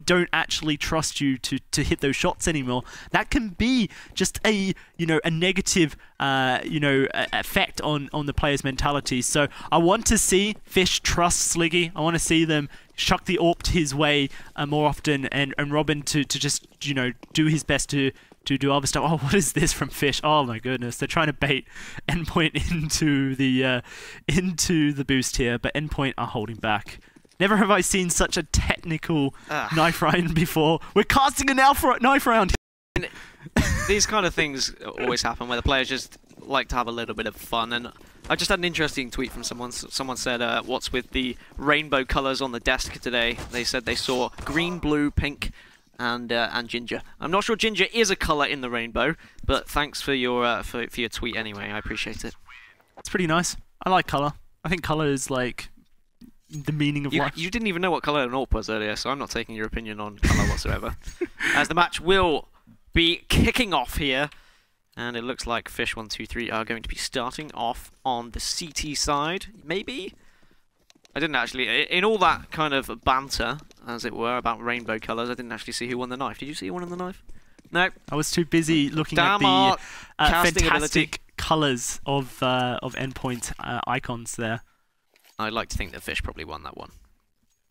don't actually trust you to hit those shots anymore, that can be just a a negative effect on the player's mentality. So I want to see Fish trust Sliggy. I want to see them chuck the AWP his way more often, and Robin to just do his best to do other stuff. Oh, what is this from Fish? Oh my goodness, they're trying to bait Endpoint into the boost here, but Endpoint are holding back. Never have I seen such a technical knife round before. We're casting a knife round. These kind of things always happen where the players just like to have a little bit of fun, and I just had an interesting tweet from someone. Someone said, what's with the rainbow colours on the desk today? They said they saw green, blue, pink, and ginger. I'm not sure ginger is a colour in the rainbow, but thanks for your tweet anyway. I appreciate it. It's pretty nice. I like colour. I think colour is like the meaning of life. You didn't even know what colour an AWP was earlier, so I'm not taking your opinion on colour whatsoever. As the match will be kicking off here, and it looks like Fish123 are going to be starting off on the CT side. Maybe? I didn't actually, in all that kind of banter, as it were, about rainbow colours, I didn't actually see who won the knife. Did you see who won the knife? No. I was too busy looking at the fantastic colours of Endpoint icons there. I'd like to think that Fish probably won that one.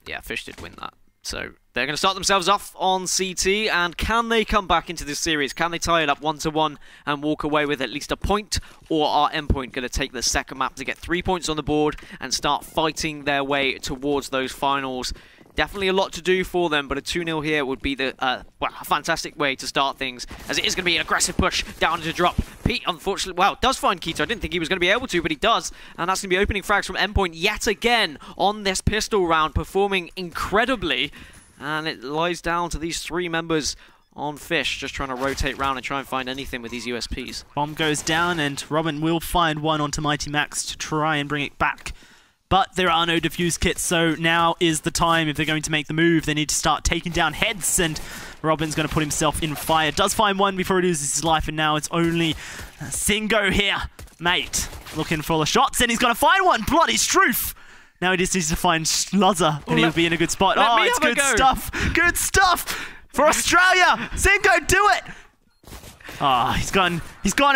Yeah, Fish did win that. So they're going to start themselves off on CT, and can they come back into this series? Can they tie it up 1-1 and walk away with at least a point? Or are Endpoint going to take the second map to get 3 points on the board and start fighting their way towards those finals? Definitely a lot to do for them, but a 2-0 here would be the a fantastic way to start things, as it is going to be an aggressive push down into drop. Pete, unfortunately, well, does find Keto. I didn't think he was going to be able to, but he does, and that's going to be opening frags from Endpoint yet again on this pistol round, performing incredibly, and it lies down to these three members on Fish, just trying to rotate round and try and find anything with these USPs. Bomb goes down, and Robin will find one onto Mighty Max to try and bring it back. But there are no defuse kits, so now is the time. If they're going to make the move, they need to start taking down heads, and Robin's going to put himself in fire. Does find one before he loses his life, and now it's only Singo here. Mate, looking for the shots, and he's going to find one. Bloody Stroof! Now he just needs to find Schluzzer, and he'll be in a good spot. Oh, it's good stuff. Good stuff for Australia. Singo, do it! Ah, he's gone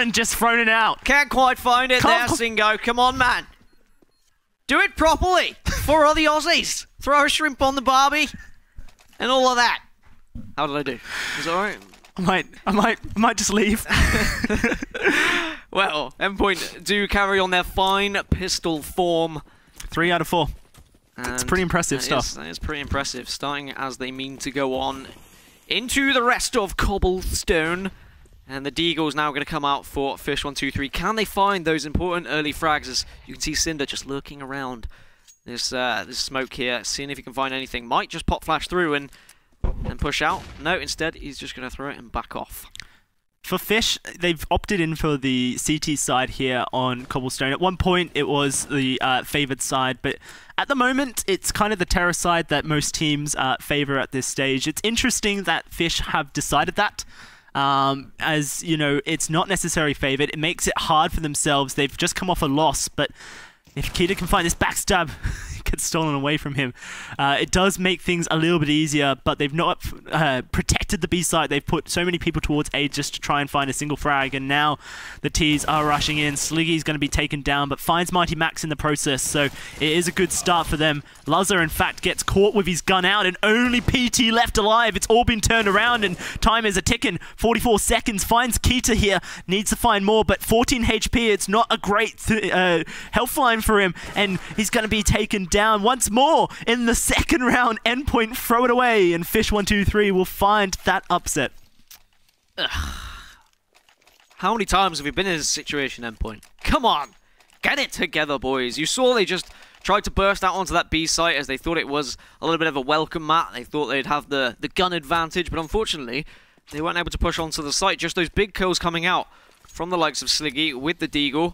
and just thrown it out. Can't quite find it there, Singo. Come on, man. Do it properly for all the Aussies. Throw a shrimp on the barbie and all of that. How did I do? Is that alright? I might just leave. Well, Endpoint do carry on their fine pistol form. 3 out of 4. It's pretty impressive stuff. That is pretty impressive. Starting as they mean to go on into the rest of Cobblestone. And the Deagle's now going to come out for Fish123. Can they find those important early frags? As you can see Cinder just lurking around this smoke here, seeing if he can find anything. Might just pop flash through and push out. No, instead he's just going to throw it and back off. For Fish, they've opted in for the CT side here on Cobblestone. At one point it was the favoured side, but at the moment it's kind of the terror side that most teams favour at this stage. It's interesting that Fish have decided that. As you know, it's not necessarily favoured. It makes it hard for themselves. They've just come off a loss, but if Kita can find this backstab, it gets stolen away from him. It does make things a little bit easier, but they've not protected the B side. They've put so many people towards A just to try and find a single frag, and now the T's are rushing in. Sliggy's going to be taken down, but finds Mighty Max in the process, so it is a good start for them. Lazar, in fact, gets caught with his gun out, and only PT left alive. It's all been turned around, and time is a-ticking. 44 seconds, finds Kita here. Needs to find more, but 14 HP, it's not a great health line for him, and he's going to be taken down once more in the second round. Endpoint throw it away, and Fish123 will find that upset. Ugh. How many times have we been in this situation, Endpoint? Come on, get it together, boys. You saw they just tried to burst out onto that B site as they thought it was a little bit of a welcome mat. They thought they'd have the gun advantage, but unfortunately they weren't able to push onto the site. Just those big kills coming out from the likes of Sliggy with the Deagle.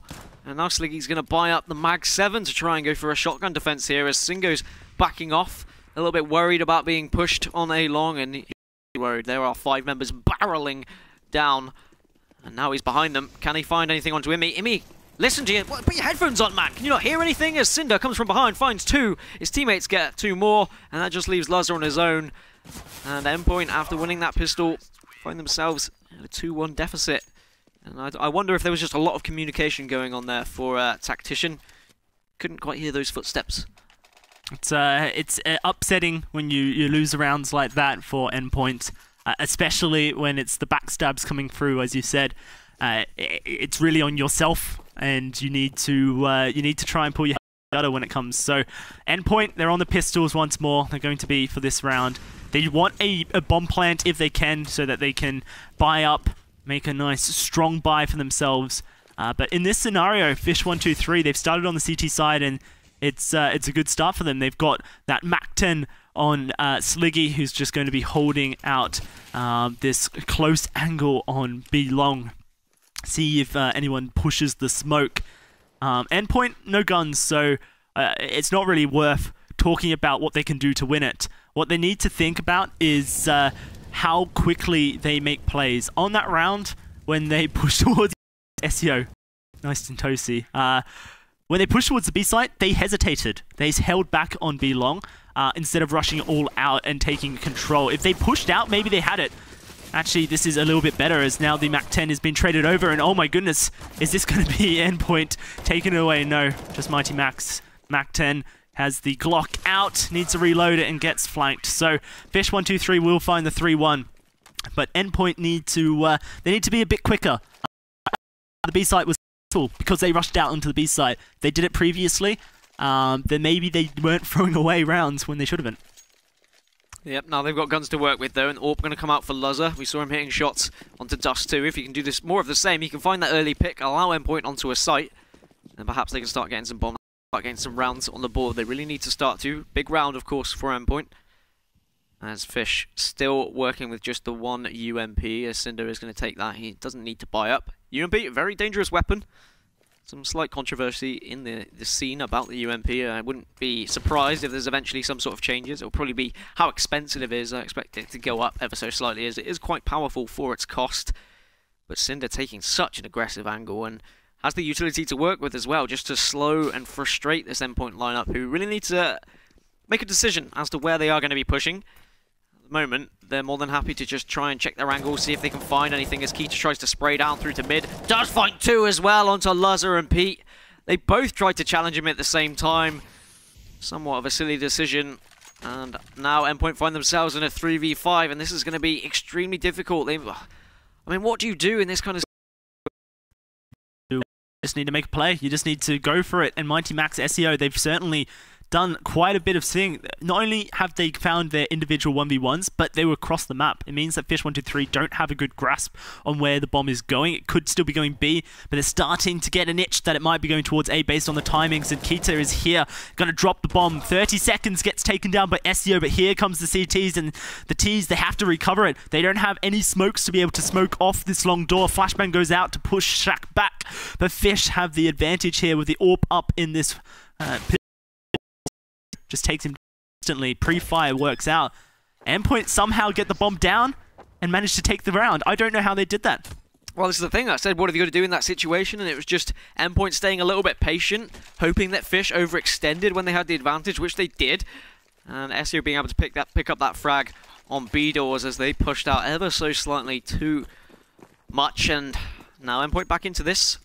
And now Sliggy's going to buy up the Mag 7 to try and go for a shotgun defense here as Singo's backing off, a little bit worried about being pushed on A long, and he's worried. There are 5 members barreling down, and now he's behind them. Can he find anything onto Imi? Imi Listen to you. Put your headphones on, man. Can you not hear anything? As Cinder comes from behind, finds 2. His teammates get 2 more, and that just leaves Luzzer on his own. And Endpoint, after winning that pistol, find themselves in a 2-1 deficit. And I wonder if there was just a lot of communication going on there for Tactician. Couldn't quite hear those footsteps. It's upsetting when you lose rounds like that for Endpoint, especially when it's the backstabs coming through, as you said. It's really on yourself, and you need to try and pull your head out when it comes. So Endpoint, they're on the pistols once more. They're going to be for this round. They want a bomb plant if they can, so that they can buy up, make a nice strong buy for themselves. But in this scenario, Fish123, they've started on the CT side, and it's a good start for them. They've got that MAC-10 on Sliggy, who's just going to be holding out this close angle on B long. See if anyone pushes the smoke. Endpoint, no guns, so it's not really worth talking about what they can do to win it. What they need to think about is how quickly they make plays. On that round, when they push towards SEO, nice and toasty. When they pushed towards the B site, they hesitated. They held back on B long instead of rushing all out and taking control. If they pushed out, maybe they had it. Actually, this is a little bit better, as now the MAC-10 has been traded over, and oh my goodness, is this going to be Endpoint taken it away? No, just Mighty Max. MAC-10 has the Glock out, needs to reload it, and gets flanked. So Fish123 will find the 3-1, but Endpoint need to be a bit quicker. The B site was because they rushed out onto the B site. If they did it previously, then maybe they weren't throwing away rounds when they should have been. Yep, now they've got guns to work with though, and AWP going to come out for Luzzer. We saw him hitting shots onto Dust too. If he can do this more of the same, he can find that early pick, allow Endpoint onto a site, and perhaps they can start getting some bombs, start getting some rounds on the board. They really need to start to. Big round, of course, for Endpoint. As Fish still working with just the 1 UMP, as Cinder is going to take that. He doesn't need to buy up. UMP, a very dangerous weapon. Some slight controversy in the scene about the UMP. I wouldn't be surprised if there's eventually some sort of changes. It'll probably be how expensive it is. I expect it to go up ever so slightly, as it is quite powerful for its cost. But Cinder taking such an aggressive angle and has the utility to work with as well, just to slow and frustrate this Endpoint lineup, who really need to make a decision as to where they are going to be pushing. At the moment, they're more than happy to just try and check their angle, see if they can find anything, as Keita tries to spray down through to mid. Does find 2 as well onto Luzzer and Pete. They both tried to challenge him at the same time. Somewhat of a silly decision. And now Endpoint find themselves in a 3v5, and this is going to be extremely difficult. I mean, what do you do in this kind of... You just need to make a play. You just need to go for it. And Mighty Max SEO, they've certainly done quite a bit of thing. Not only have they found their individual 1v1s, but they were across the map. It means that Fish123 don't have a good grasp on where the bomb is going. It could still be going B, but they're starting to get an itch that it might be going towards A based on the timings, and Keita is here, going to drop the bomb. 30 seconds, gets taken down by SEO, but here comes the CTs, and the Ts, they have to recover it. They don't have any smokes to be able to smoke off this long door. Flashbang goes out to push Shaq back, but Fish have the advantage here with the AWP up in this just takes him instantly. Pre-fire works out. Endpoint somehow get the bomb down and manage to take the round. I don't know how they did that. Well, this is the thing. I said, what have you got to do in that situation? And it was just Endpoint staying a little bit patient, hoping that Fish overextended when they had the advantage, which they did. And SEO being able to pick up that frag on B doors as they pushed out ever so slightly too much. And now Endpoint back into this.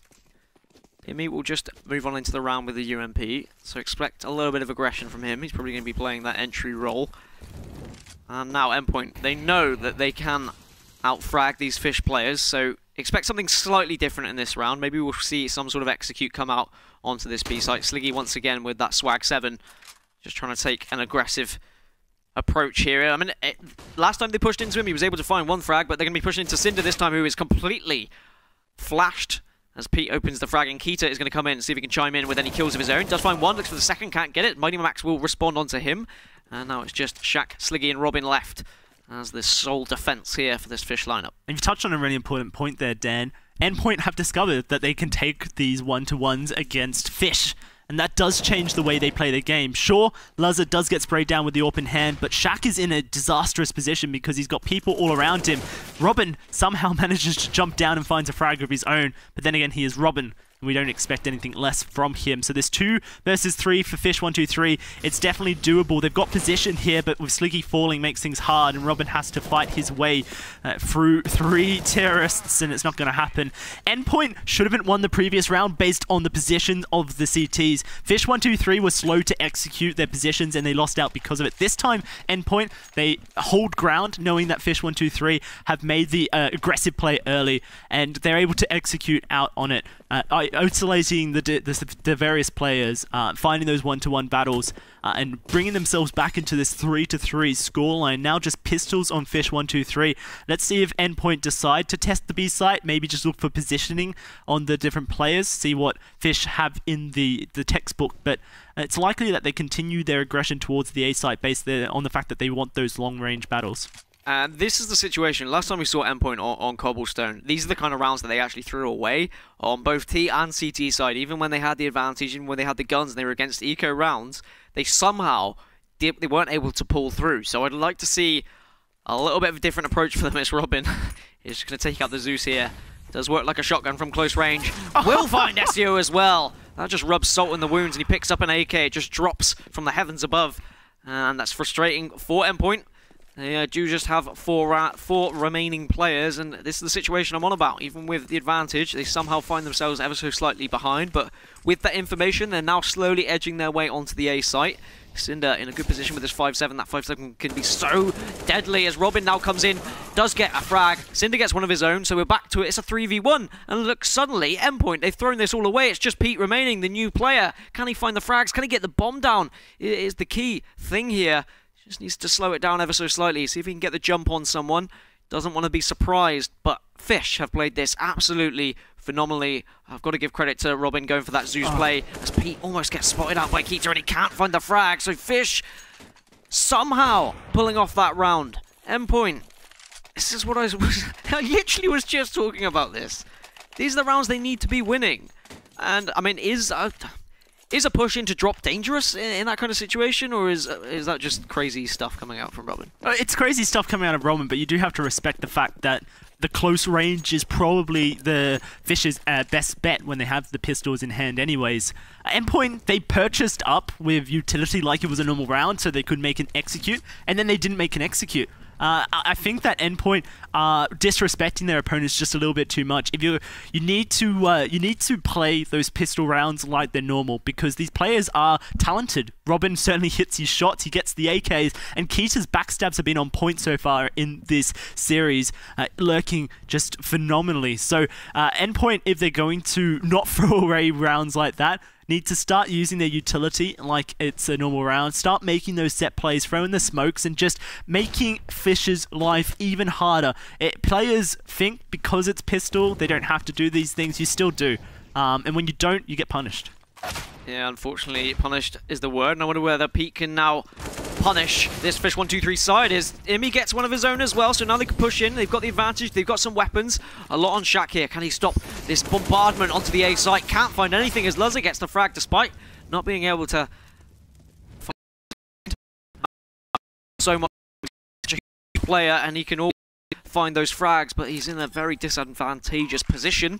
Timmy will just move on into the round with the UMP, so expect a little bit of aggression from him. He's probably going to be playing that entry role. And now Endpoint, they know that they can outfrag these Fish players, so expect something slightly different in this round. Maybe we'll see some sort of execute come out onto this B site. Sliggy once again with that swag 7, just trying to take an aggressive approach here. I mean, last time they pushed into him, he was able to find 1 frag, but they're going to be pushing into Cinder this time, who is completely flashed. As Pete opens the frag, and Keita is going to come in and see if he can chime in with any kills of his own. Does find 1, looks for the second, can't get it. Mighty Max will respond onto him. And now it's just Shaq, Sliggy and Robin left as the sole defense here for this Fish lineup. And you've touched on a really important point there, Dan. Endpoint have discovered that they can take these 1-to-1s against Fish. And that does change the way they play the game. Sure, Luzzer does get sprayed down with the open hand, but Shaq is in a disastrous position because he's got people all around him. Robin somehow manages to jump down and finds a frag of his own, but then again, he is Robin. We don't expect anything less from him. So there's 2 versus 3 for Fish123. It's definitely doable. They've got position here, but with Sliggy falling makes things hard, and Robin has to fight his way through 3 terrorists, and it's not going to happen. Endpoint should have won the previous round based on the position of the CTs. Fish123 was slow to execute their positions, and they lost out because of it. This time, Endpoint, they hold ground, knowing that Fish123 have made the aggressive play early, and they're able to execute out on it, isolating the various players, finding those one-to-one battles, and bringing themselves back into this 3-3 scoreline. Now just pistols on Fish123. Let's see if Endpoint decide to test the B site, maybe just look for positioning on the different players, see what Fish have in the textbook, but it's likely that they continue their aggression towards the A site based on the fact that they want those long-range battles. And this is the situation. Last time we saw Endpoint on Cobblestone, these are the kind of rounds that they actually threw away on both T and CT side. Even when they had the advantage, even when they had the guns and they were against eco rounds, they somehow they weren't able to pull through. So I'd like to see a little bit of a different approach for them. It's Robin. He's just going to take out the Zeus here. Does work like a shotgun from close range. Will find SEO as well. That just rubs salt in the wounds, and he picks up an AK. It just drops from the heavens above. And that's frustrating for Endpoint. They do just have four remaining players, and this is the situation I'm on about. Even with the advantage, they somehow find themselves ever so slightly behind, but with that information, they're now slowly edging their way onto the A site. Cinder in a good position with his 5-7. That 5-7 can be so deadly as Robin now comes in, does get a frag. Cinder gets one of his own, so we're back to it. It's a 3v1, and look, suddenly, Endpoint, they've thrown this all away. It's just Pete remaining, the new player. Can he find the frags? Can he get the bomb down? It is the key thing here. Just needs to slow it down ever so slightly, see if he can get the jump on someone. Doesn't want to be surprised, but Fish have played this absolutely phenomenally. I've got to give credit to Robin going for that Zeus play, as Pete almost gets spotted out by Keita and he can't find the frag, so Fish somehow pulling off that round. Endpoint, this is what I literally was just talking about this. These are the rounds they need to be winning. And, I mean, is a push into drop dangerous in that kind of situation, or is that just crazy stuff coming out from Robin? It's crazy stuff coming out of Robin, but you do have to respect the fact that the close range is probably the Fish's best bet when they have the pistols in hand anyways. Endpoint, they purchased up with utility like it was a normal round so they could make an execute, and then they didn't make an execute. I think that Endpoint are disrespecting their opponents just a little bit too much. If you need to play those pistol rounds like they're normal, because these players are talented. Robin certainly hits his shots, he gets the AKs, and Keita's backstabs have been on point so far in this series, lurking just phenomenally. So Endpoint, if they're going to not throw away rounds like that, need to start using their utility like it's a normal round, start making those set plays, throwing the smokes, and just making Fish's life even harder. Players think because it's pistol, they don't have to do these things. You still do. And when you don't, you get punished. Yeah, unfortunately, punished is the word. And I wonder whether Pete can now punish this Fish123 side. Is Imi gets one of his own as well, so now they can push in. They've got the advantage. They've got some weapons. A lot on Shaq here. Can he stop this bombardment onto the A site? Can't find anything as Luzzer gets the frag despite not being able to find so much player, and he can all find those frags, but he's in a very disadvantageous position.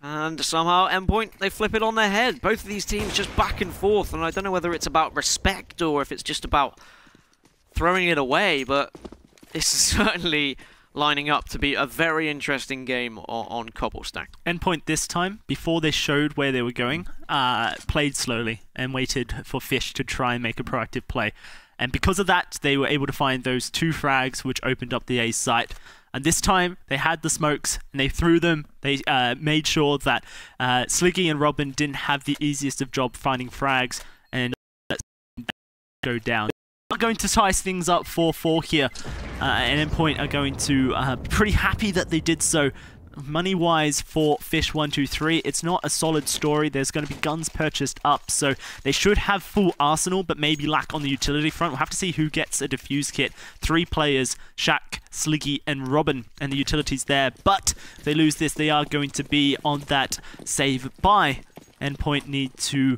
And somehow, Endpoint, they flip it on their head. Both of these teams just back and forth, and I don't know whether it's about respect or if it's just about throwing it away, but this is certainly lining up to be a very interesting game on Cobblestone. Endpoint this time, before they showed where they were going, played slowly and waited for Fish to try and make a proactive play. And because of that, they were able to find those 2 frags, which opened up the A site. And this time, they had the smokes, and they threw them. They made sure that Sliggy and Robin didn't have the easiest of job finding frags, and go down. We're going to size things up 4-4 here, and Endpoint are going to be pretty happy that they did so. Money-wise for Fish123, it's not a solid story. There's going to be guns purchased up, so they should have full arsenal, but maybe lack on the utility front. We'll have to see who gets a defuse kit. 3 players, Shaq, Sliggy, and Robin, and the utility's there. But if they lose this, they are going to be on that save buy. Endpoint need to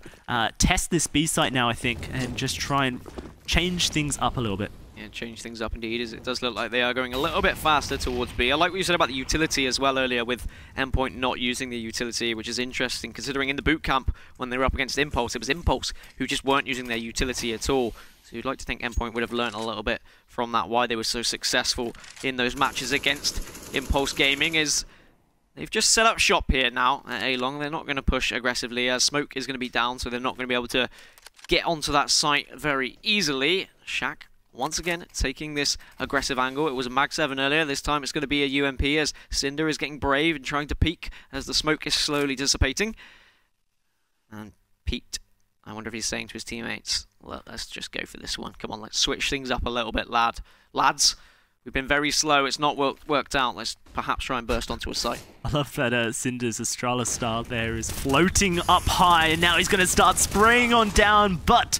test this B site now, I think, and just try and change things up a little bit. Yeah, change things up indeed, as it does look like they are going a little bit faster towards B. I like what you said about the utility as well earlier, with Endpoint not using the utility, which is interesting considering in the boot camp when they were up against Impulse, it was Impulse who just weren't using their utility at all. So you'd like to think Endpoint would have learned a little bit from that, why they were so successful in those matches against Impulse Gaming. Is they've just set up shop here now at A-Long. They're not going to push aggressively as Smoke is going to be down, so they're not going to be able to get onto that site very easily. Shaq once again taking this aggressive angle. It was a Mag 7 earlier. This time it's going to be a UMP as Cinder is getting brave and trying to peek as the smoke is slowly dissipating. And peeked. I wonder if he's saying to his teammates, well, let's just go for this one. Come on, let's switch things up a little bit, lads. We've been very slow. It's not worked out. Let's perhaps try and burst onto a site. I love that Cinder's Astralis star there is floating up high, and now he's going to start spraying on down, but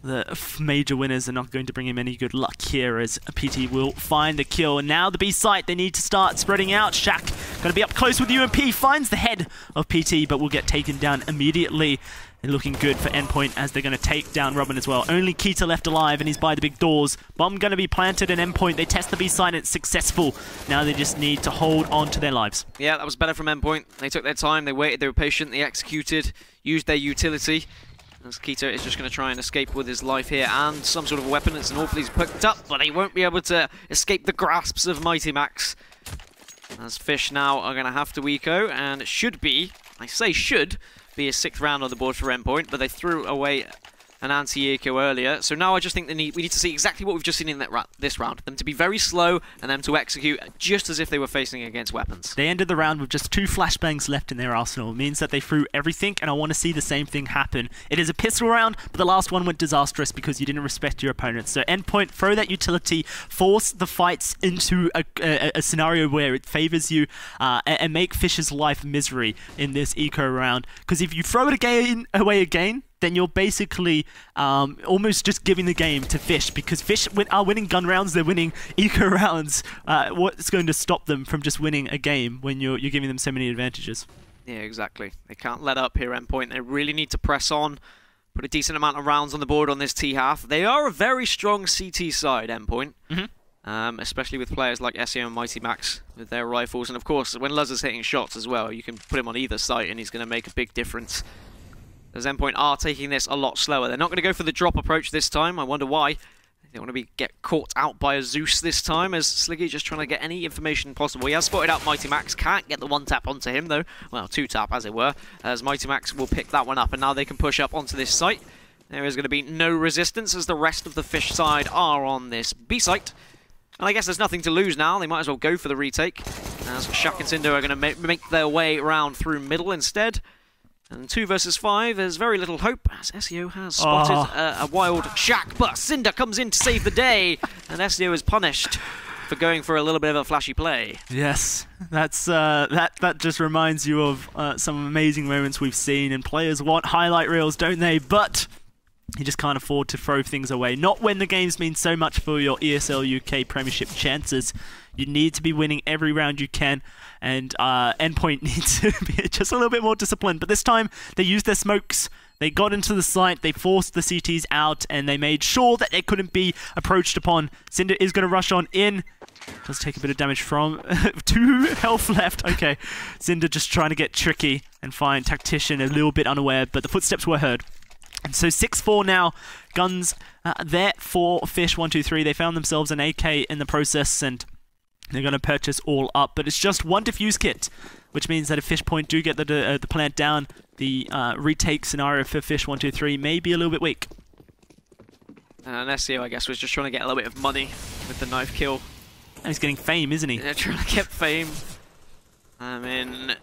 the major winners are not going to bring him any good luck here, as PT will find the kill. And now the B site, they need to start spreading out. Shaq going to be up close with UMP, finds the head of PT, but will get taken down immediately. They're looking good for Endpoint as they're going to take down Robin as well. Only Keita left alive, and he's by the big doors. Bomb going to be planted in Endpoint. They test the B site, and it's successful. Now they just need to hold on to their lives. Yeah, that was better from Endpoint. They took their time, they waited, they were patient, they executed, used their utility. As Keita is just going to try and escape with his life here and some sort of weapon. It's an awful he's picked up, but he won't be able to escape the grasps of Mighty Max. As Fish now are going to have to eco, and it should be, I say should, be a 6th round on the board for Endpoint, but they threw away an anti-eco earlier. So now I just think we need to see exactly what we've just seen in this round. Them to be very slow and them to execute just as if they were facing against weapons. They ended the round with just 2 flashbangs left in their arsenal. It means that they threw everything, and I want to see the same thing happen. It is a pistol round, but the last one went disastrous because you didn't respect your opponents. So Endpoint, throw that utility, force the fights into a scenario where it favors you, and make Fish's life misery in this eco round. Because if you throw it away again, then you're basically almost just giving the game to Fish, because Fish are winning gun rounds, they're winning eco rounds. What's going to stop them from just winning a game when you're giving them so many advantages? Yeah, exactly. They can't let up here, Endpoint. They really need to press on, put a decent amount of rounds on the board on this T-half. They are a very strong CT side, Endpoint. Especially with players like SEO and Mighty Max with their rifles. And of course, when Luz is hitting shots as well, you can put him on either site and he's going to make a big difference. As Endpoint are taking this a lot slower. They're not going to go for the drop approach this time. I wonder why. They don't want to get caught out by a Zeus this time, as Sliggy just trying to get any information possible. He has spotted out Mighty Max. Can't get the 1-tap onto him, though. Well, 2-tap, as it were. As Mighty Max will pick that one up, and now they can push up onto this site. There is going to be no resistance, as the rest of the Fish side are on this B site. And I guess there's nothing to lose now. They might as well go for the retake. As Shaq and Cinder are going to make their way around through middle instead. And 2 versus 5, there's very little hope, as SEO has spotted a wild Shaq, but Cinder comes in to save the day, and SEO is punished for going for a little bit of a flashy play. Yes, that's that just reminds you of some amazing moments we've seen, and players want highlight reels, don't they? But you just can't afford to throw things away. Not when the games mean so much for your ESL UK Premiership chances. You need to be winning every round you can, and Endpoint needs to be just a little bit more disciplined. But this time, they used their smokes. They got into the site, they forced the CTs out, and they made sure that they couldn't be approached upon. Cinder is going to rush on in. Does take a bit of damage from 2 health left. Okay, Cinder just trying to get tricky and find Tactician a little bit unaware, but the footsteps were heard. And so 6-4 now. Guns there for Fish123. They found themselves an AK in the process, and they're going to purchase all up. But it's just 1 defuse kit, which means that if Fishpoint do get the plant down, the retake scenario for Fish123 may be a little bit weak. And SEO, I guess, was just trying to get a little bit of money with the knife kill. And he's getting fame, isn't he? They're trying to get fame. I mean,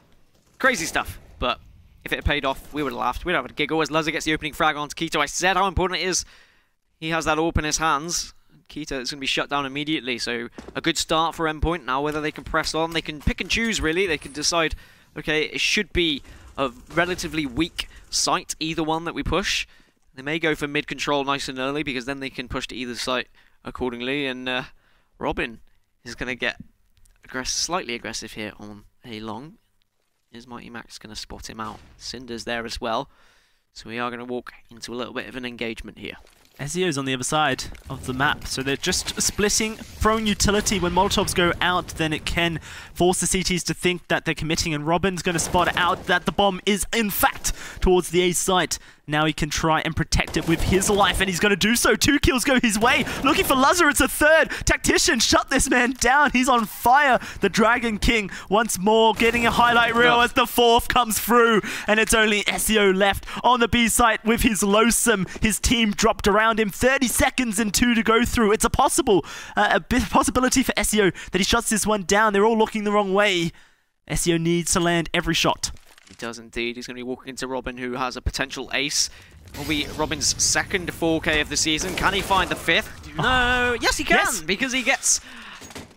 crazy stuff, but if it had paid off, we would have laughed. We'd have a giggle as Luzzer gets the opening frag onto Keita. I said how important it is. He has that AWP in his hands. Keita is going to be shut down immediately, so a good start for Endpoint. Now whether they can press on, they can pick and choose really. They can decide, okay, it should be a relatively weak site, either one that we push. They may go for mid control nice and early, because then they can push to either site accordingly, and Robin is going to get slightly aggressive here on a long. Is Mighty Max going to spot him out? Cinder's there as well, so we are going to walk into a little bit of an engagement here. Ezio's on the other side of the map, so they're just splitting, throwing utility. When Molotovs go out, then it can force the CTs to think that they're committing, and Robin's going to spot out that the bomb is, in fact, towards the A site. Now he can try and protect it with his life, and he's going to do so. 2 kills go his way. Looking for Lazar, it's a third. Tactician, shut this man down. He's on fire. The Dragon King once more getting a highlight reel as the 4th comes through, and it's only Ezio left on the B site with his Losum. His team dropped around him. 30 seconds and 2 to go through. It's a possibility for Ezio that he shuts this one down. They're all looking the wrong way. Ezio needs to land every shot. He does indeed. He's going to be walking into Robin, who has a potential ace. Will be Robin's 2nd 4K of the season. Can he find the 5th? No. Yes, he can, yes, because he gets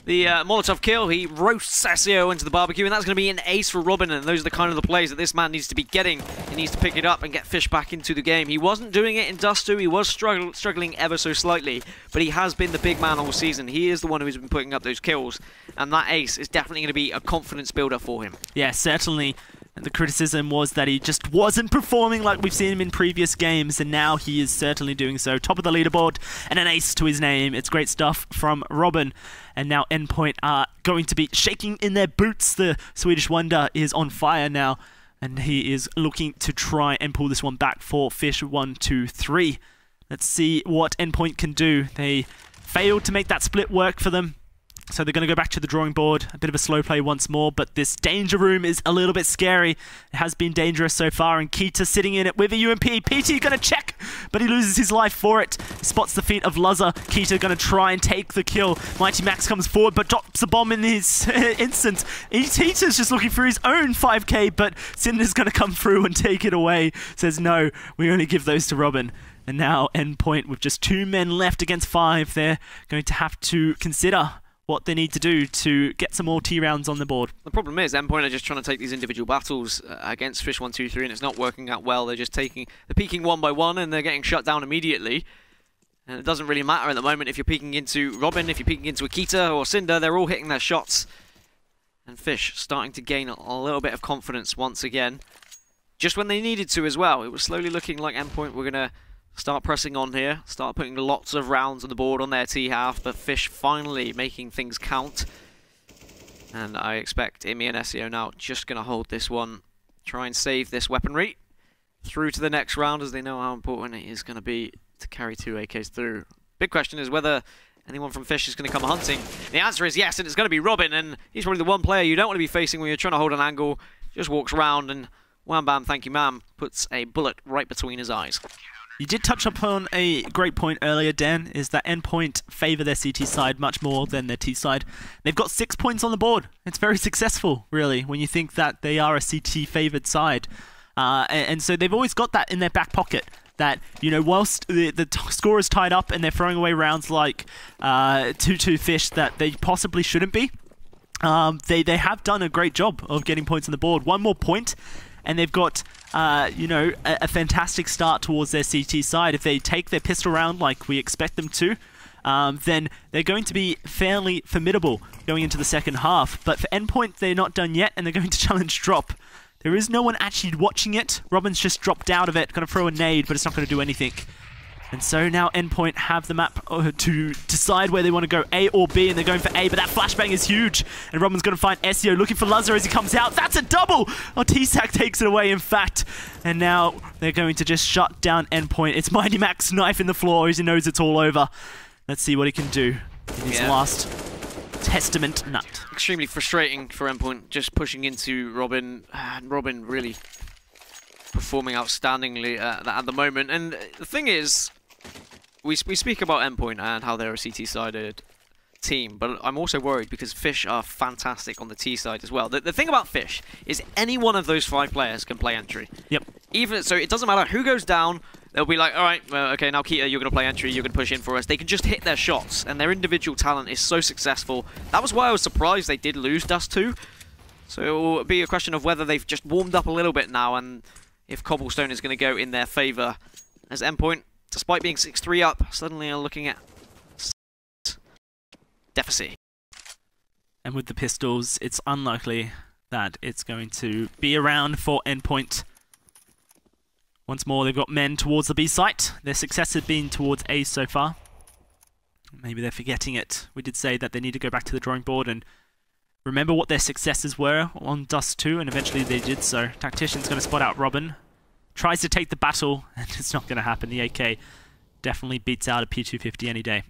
the Molotov kill. He roasts Ezio into the barbecue, and that's going to be an ace for Robin, and those are the kind of the plays that this man needs to be getting. He needs to pick it up and get Fish back into the game. He wasn't doing it in Dust 2. He was struggling ever so slightly, but he has been the big man all season. He is the one who's been putting up those kills, and that ace is definitely going to be a confidence builder for him. Yeah, certainly. The criticism was that he just wasn't performing like we've seen him in previous games, and now he is certainly doing so. Top of the leaderboard and an ace to his name. It's great stuff from Robin. And now Endpoint are going to be shaking in their boots. The Swedish Wonder is on fire now, and he is looking to try and pull this one back for Fish123. Let's see what Endpoint can do. They failed to make that split work for them. So they're going to go back to the drawing board. A bit of a slow play once more, but this danger room is a little bit scary. It has been dangerous so far, and Keita sitting in it with a UMP. PT going to check, but he loses his life for it. Spots the feet of Lazar. Keita going to try and take the kill. Mighty Max comes forward, but drops a bomb in his instant. Keita's just looking for his own 5k, but Cinder's going to come through and take it away. Says, no, we only give those to Robin. And now Endpoint, with just 2 men left against 5, they're going to have to consider what they need to do to get some more T rounds on the board. The problem is Endpoint are just trying to take these individual battles against Fish123, and it's not working out well. They're peeking one by one, and they're getting shut down immediately. And it doesn't really matter at the moment if you're peeking into Robin, if you're peeking into Akita or Cinder. They're all hitting their shots. And Fish starting to gain a little bit of confidence once again, just when they needed to as well. It was slowly looking like Endpoint were going to start pressing on here, start putting lots of rounds on the board on their T half, but Fish finally making things count. And I expect Imi and Ezio now just going to hold this one, try and save this weaponry through to the next round, as they know how important it is going to be to carry 2 AKs through. Big question is whether anyone from Fish is going to come hunting. The answer is yes, and it's going to be Robin, and he's probably the one player you don't want to be facing when you're trying to hold an angle. Just walks around and wham bam, thank you ma'am, puts a bullet right between his eyes. You did touch upon a great point earlier, Dan, is that Endpoint favour their CT side much more than their T side. They've got 6 points on the board. It's very successful, really, when you think that they are a CT favoured side. And so they've always got that in their back pocket, that, you know, whilst the score is tied up and they're throwing away rounds like 2-2 Fish that they possibly shouldn't be, they have done a great job of getting points on the board. 1 more point, and they've got you know, a fantastic start towards their CT side. If they take their pistol round like we expect them to, then they're going to be fairly formidable going into the second half. But for Endpoint, they're not done yet, and they're going to challenge drop. There is no one actually watching it. Robin's just dropped out of it, going to throw a nade, but it's not going to do anything. And so now Endpoint have the map to decide where they want to go, A or B, and they're going for A, but that flashbang is huge. And Robin's going to find Ezio looking for Lazar as he comes out. That's a double! Oh, T-Sac takes it away, in fact. And now they're going to just shut down Endpoint. It's Mighty Mac's knife in the floor as he knows it's all over. Let's see what he can do in his last testament nut. Extremely frustrating for Endpoint, just pushing into Robin. And Robin really performing outstandingly at the moment. And the thing is, we speak about Endpoint and how they're a CT-sided team, but I'm also worried because Fish are fantastic on the T side as well. The thing about Fish is any one of those 5 players can play entry. Yep. Even so, it doesn't matter who goes down. They'll be like, all right, well, okay, now Keita, you're going to play entry, you're going to push in for us. They can just hit their shots, and their individual talent is so successful. That was why I was surprised they did lose Dust 2. So it will be a question of whether they've just warmed up a little bit now, and if Cobblestone is going to go in their favour. As Endpoint, despite being 6-3 up, suddenly are looking at deficit. And with the pistols, it's unlikely that it's going to be around for Endpoint. Once more, they've got men towards the B site. Their success has been towards A so far. Maybe they're forgetting it. We did say that they need to go back to the drawing board and remember what their successes were on Dust 2, and eventually they did so. Tactician's going to spot out Robin. Tries to take the battle, and it's not going to happen. The AK definitely beats out a P250 any day.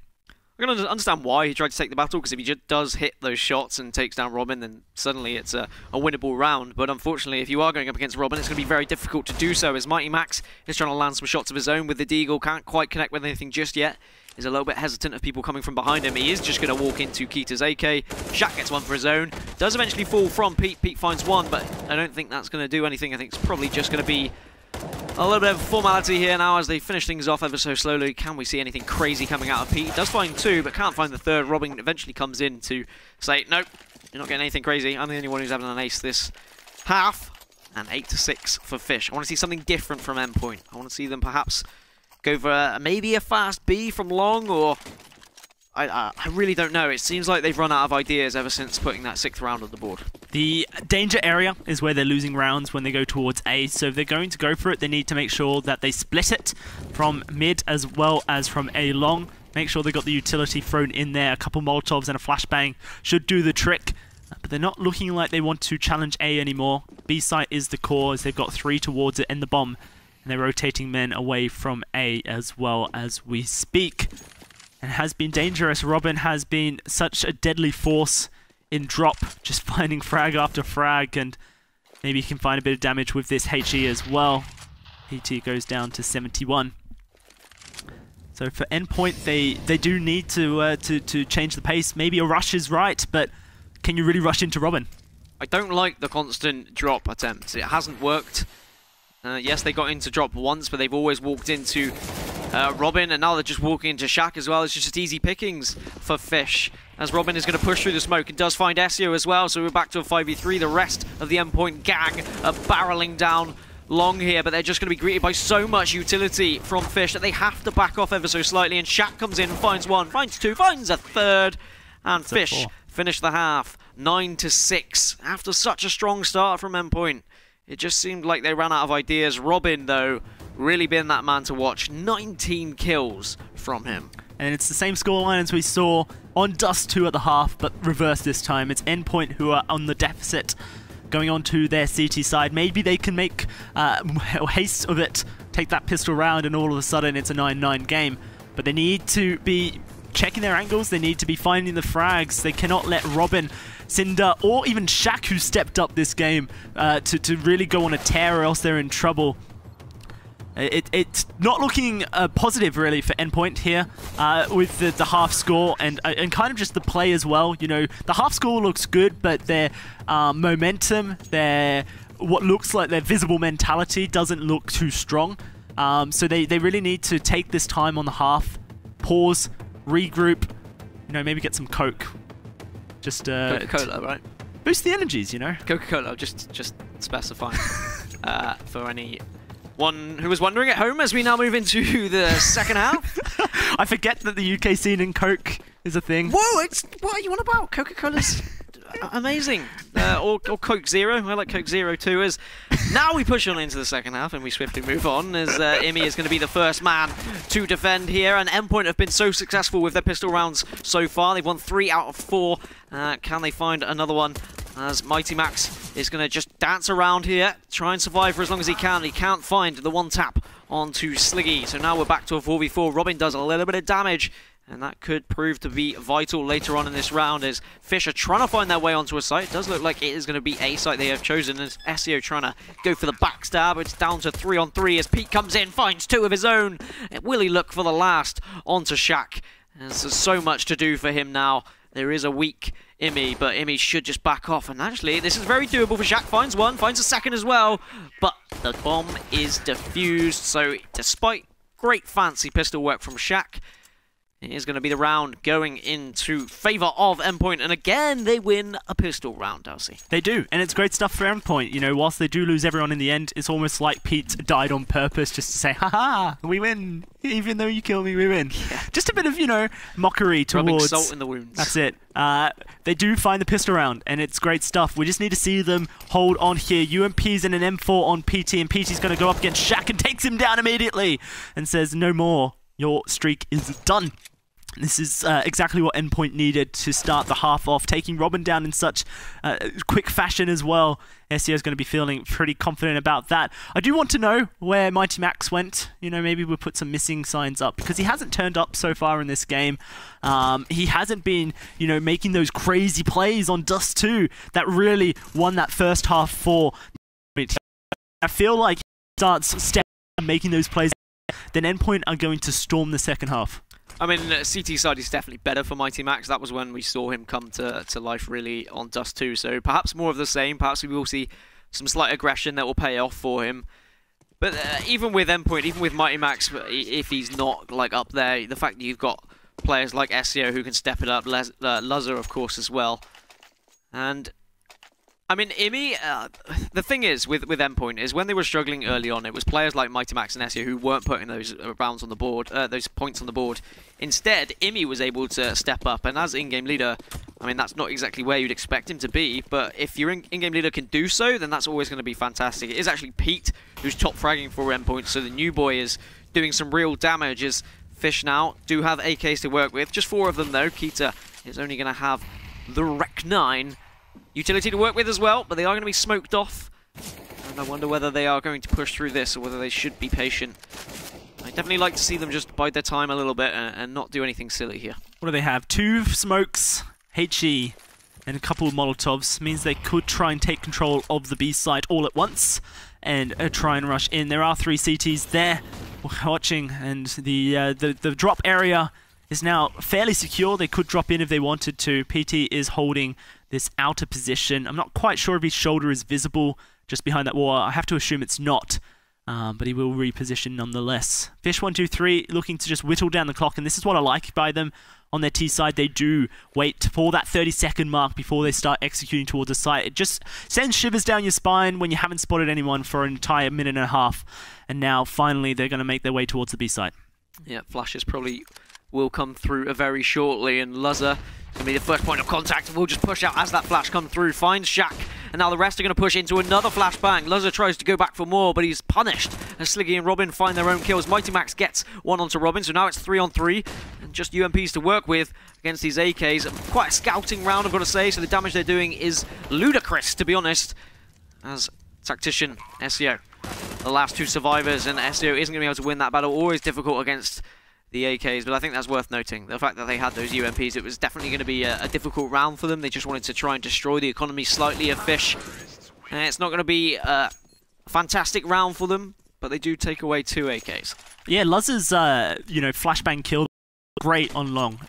We're going to understand why he tried to take the battle, because if he just does hit those shots and takes down Robin, then suddenly it's a winnable round. But unfortunately, if you are going up against Robin, it's going to be very difficult to do so, as Mighty Max is trying to land some shots of his own with the Deagle, can't quite connect with anything just yet. He's a little bit hesitant of people coming from behind him. He is just going to walk into Keita's AK. Shaq gets one for his own. Does eventually fall from Pete. Pete finds one, but I don't think that's going to do anything. I think it's probably just going to be a little bit of formality here now as they finish things off ever so slowly. Can we see anything crazy coming out of Pete? He does find two, but can't find the third. Robin eventually comes in to say, nope, you're not getting anything crazy. I'm the only one who's having an ace this half. And 8-6 for Fish. I want to see something different from Endpoint. I want to see them perhaps go for maybe a fast B from long, or I really don't know. It seems like they've run out of ideas ever since putting that 6th round on the board. The danger area is where they're losing rounds when they go towards A, so if they're going to go for it, they need to make sure that they split it from mid as well as from A long. Make sure they got the utility thrown in there. A couple Molotovs and a flashbang should do the trick, but they're not looking like they want to challenge A anymore. B site is the core, as they've got 3 towards it and the bomb. And they're rotating men away from A as well as we speak. And it has been dangerous. Robin has been such a deadly force in drop, just finding frag after frag, and maybe he can find a bit of damage with this HE as well. PT goes down to 71. So for Endpoint, they do need to change the pace. Maybe a rush is right, but can you really rush into Robin? I don't like the constant drop attempts. It hasn't worked. Yes, they got into drop once, but they've always walked into Robin, and now they're just walking into Shaq as well. It's just easy pickings for Fish, as Robin is going to push through the smoke and does find Ezio as well, so we're back to a 5v3. The rest of the Endpoint gang are barreling down long here, but they're just going to be greeted by so much utility from Fish that they have to back off ever so slightly, and Shaq comes in and finds one, finds two, finds a third, and Fish finish the half 9-6 after such a strong start from Endpoint. It just seemed like they ran out of ideas. Robin, though, really been that man to watch. 19 kills from him. And it's the same scoreline as we saw on Dust 2 at the half, but reversed this time. It's Endpoint who are on the deficit, going on to their CT side. Maybe they can make haste of it, take that pistol round, and all of a sudden it's a 9-9 game. But they need to be checking their angles. They need to be finding the frags. They cannot let Robin, Cinder, or even Shaq, who stepped up this game, to really go on a tear, or else they're in trouble. It's not looking positive, really, for Endpoint here with the half score and kind of just the play as well. You know, the half score looks good, but their momentum, their what looks like their visible mentality doesn't look too strong. So they really need to take this time on the half, pause, regroup, you know, maybe get some Coke. Just Coca-Cola, right? Boost the energies, you know. Coca-Cola, just specifying for anyone who was wondering at home as we now move into the second half. I forget that the UK scene in Coke is a thing. Whoa, what are you on about? Coca-Cola's amazing. Or Coke Zero. I like Coke Zero too. As now we push on into the second half and we swiftly move on, as Imi is going to be the first man to defend here. And Endpoint have been so successful with their pistol rounds so far. They've won 3 out of 4. Can they find another one? As Mighty Max is going to just dance around here, try and survive for as long as he can. He can't find the one tap onto Sliggy. So now we're back to a 4v4. Robin does a little bit of damage, and that could prove to be vital later on in this round, as Fish are trying to find their way onto a site. It does look like it is going to be a site they have chosen, as Ezio trying to go for the backstab. It's down to 3-on-3 as Pete comes in, finds 2 of his own. Will he look for the last onto Shaq? There's so much to do for him now. There is a weak Imi, but Imi should just back off. And actually, this is very doable for Shaq. Finds one, finds a second as well. But the bomb is defused. So despite great fancy pistol work from Shaq, It is going to be the round going into favour of Endpoint, and again they win a pistol round, Darcy. They do, and it's great stuff for Endpoint. You know, whilst they do lose everyone in the end, it's almost like Pete died on purpose just to say, haha, we win. Even though you kill me, we win. Yeah. Just a bit of, you know, mockery towards... Rubbing salt in the wounds. That's it. They do find the pistol round, and it's great stuff. We just need to see them hold on here. UMP's in an M4 on PT, and PT's going to go up against Shaq and takes him down immediately and says, no more. Your streak is done. This is exactly what Endpoint needed to start the half off, taking Robin down in such quick fashion as well. SEO is going to be feeling pretty confident about that. I do want to know where Mighty Max went. You know, maybe we'll put some missing signs up because he hasn't turned up so far in this game. He hasn't been, you know, making those crazy plays on Dust 2 that really won that first half for. I feel like he starts stepping and making those plays, then Endpoint are going to storm the second half. I mean, CT side is definitely better for Mighty Max. That was when we saw him come to life really on Dust 2. So perhaps more of the same. Perhaps we will see some slight aggression that will pay off for him. But even with Endpoint, even with Mighty Max, if he's not like up there, the fact that you've got players like SEO who can step it up, Luzzer of course as well. And I mean, Imi, the thing is with Endpoint is when they were struggling early on, it was players like Mighty Max and SEO who weren't putting those rounds on the board, those points on the board. Instead, Imi was able to step up, and as in-game leader, I mean, that's not exactly where you'd expect him to be, but if your in-game leader can do so, then that's always going to be fantastic. It is actually Pete who's top fragging for Endpoint, so the new boy is doing some real damage as Fish now do have AKs to work with. Just 4 of them though. Kita is only going to have the Rec 9 utility to work with as well, but they are going to be smoked off. And I wonder whether they are going to push through this or whether they should be patient. I definitely like to see them just bide their time a little bit and not do anything silly here. What do they have? 2 smokes, HE, and a couple of Molotovs. Means they could try and take control of the B side all at once and try and rush in. There are 3 CTs there watching, and the drop area is now fairly secure. They could drop in if they wanted to. PT is holding this outer position. I'm not quite sure if his shoulder is visible just behind that wall. I have to assume it's not, but he will reposition nonetheless. Fish123 looking to just whittle down the clock, and this is what I like by them. On their T side, they do wait for that 30-second mark before they start executing towards the site. It just sends shivers down your spine when you haven't spotted anyone for an entire minute and a half. And now, finally, they're going to make their way towards the B site. Yeah, flashes probably will come through very shortly, and Luzzer is going to be the first point of contact, and we'll just push out as that flash comes through, finds Shaq, and now the rest are going to push into another flashbang. Luzzer tries to go back for more, but he's punished as Sliggy and Robin find their own kills. Mighty Max gets 1 onto Robin, so now it's 3 on 3, and just UMPs to work with against these AKs. Quite a scouting round, I've got to say, so the damage they're doing is ludicrous, to be honest, as Tactician, SEO, the last 2 survivors, and SEO isn't going to be able to win that battle. Always difficult against the AKs, but I think that's worth noting. The fact that they had those UMPs, it was definitely going to be a difficult round for them. They just wanted to try and destroy the economy slightly of Fish. And it's not going to be a fantastic round for them, but they do take away 2 AKs. Yeah, Luzz's, flashbang kill, great on long.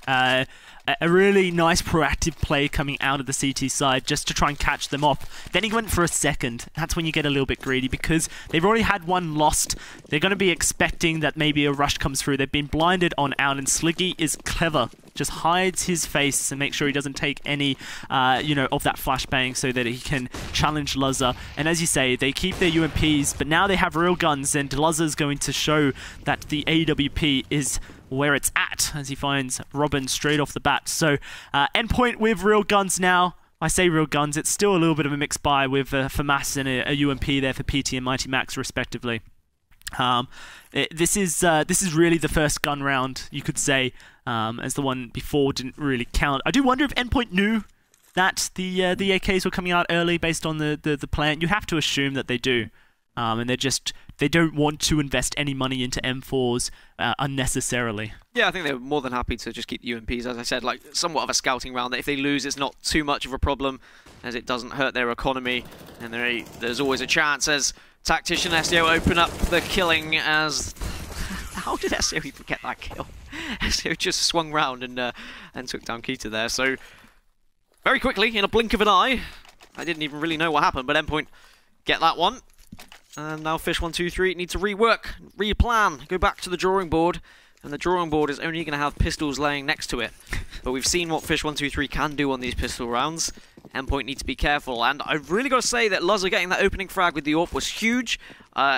A really nice proactive play coming out of the CT side just to try and catch them off. Then he went for a second. That's when you get a little bit greedy because they've already had 1 lost. They're going to be expecting that maybe a rush comes through. They've been blinded on out, and Sliggy is clever. Just hides his face and make sure he doesn't take any, of that flashbang so that he can challenge Luzzer. And as you say, they keep their UMPs, but now they have real guns, and Luzzer's going to show that the AWP is where it's at as he finds Robin straight off the bat. So Endpoint with real guns now. I say real guns, it's still a little bit of a mixed buy with FAMAS and a UMP there for PT and Mighty Max respectively. This is really the first gun round, you could say, as the one before didn't really count. I do wonder if Endpoint knew that the AKs were coming out early based on the plan. You have to assume that they do. And they don't want to invest any money into M4s unnecessarily. Yeah, I think they're more than happy to just keep the UMPs, as I said, like somewhat of a scouting round. That if they lose, it's not too much of a problem, as it doesn't hurt their economy. And there's always a chance as Tactician SEO open up the killing as... How did SEO even get that kill? SEO just swung round and took down Kita there. So, very quickly, in a blink of an eye, I didn't even really know what happened, but Endpoint get that one. And now Fish123 need to rework, replan, go back to the drawing board, and the drawing board is only going to have pistols laying next to it. But we've seen what Fish123 can do on these pistol rounds. Endpoint needs to be careful, and I've really got to say that Luzza getting that opening frag with the AWP was huge.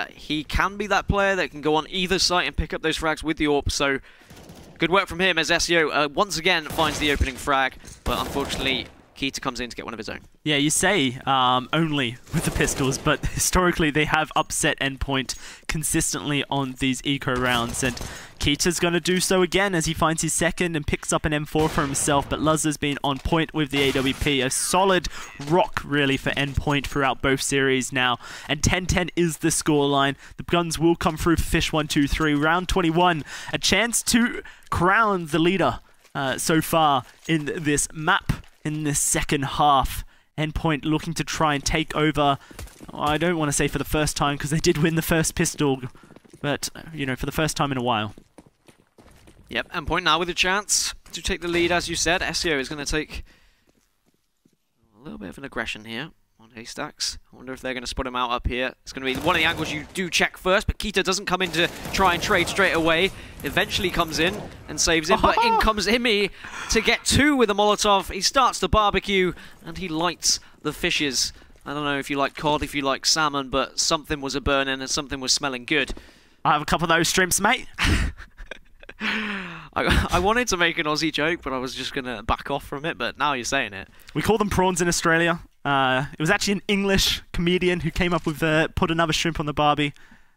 He can be that player that can go on either site and pick up those frags with the AWP, so good work from him as SEO once again finds the opening frag, but unfortunately Keita comes in to get one of his own. Yeah, you say only with the pistols, but historically they have upset Endpoint consistently on these eco rounds, and Keita's going to do so again as he finds his second and picks up an M4 for himself, but Luzza's been on point with the AWP. A solid rock, really, for Endpoint throughout both series now, and 10-10 is the scoreline. The guns will come through for Fish123. Round 21, a chance to crown the leader so far in this map. In the second half, Endpoint looking to try and take over. I don't want to say for the first time because they did win the first pistol, but you know, for the first time in a while. Yep, Endpoint now with a chance to take the lead, as you said. SEO is going to take a little bit of an aggression here on Haystacks. I wonder if they're going to spot him out up here. It's going to be one of the angles you do check first, but Keita doesn't come in to try and trade straight away. Eventually comes in and saves him, but in comes Imi to get two with a Molotov. He starts the barbecue and he lights the fishes. I don't know if you like cod, if you like salmon, but something was a-burning and something was smelling good. I have a couple of those shrimps, mate. I wanted to make an Aussie joke, but I was just going to back off from it, but now you're saying it. We call them prawns in Australia. It was actually an English comedian who came up with put another shrimp on the barbie.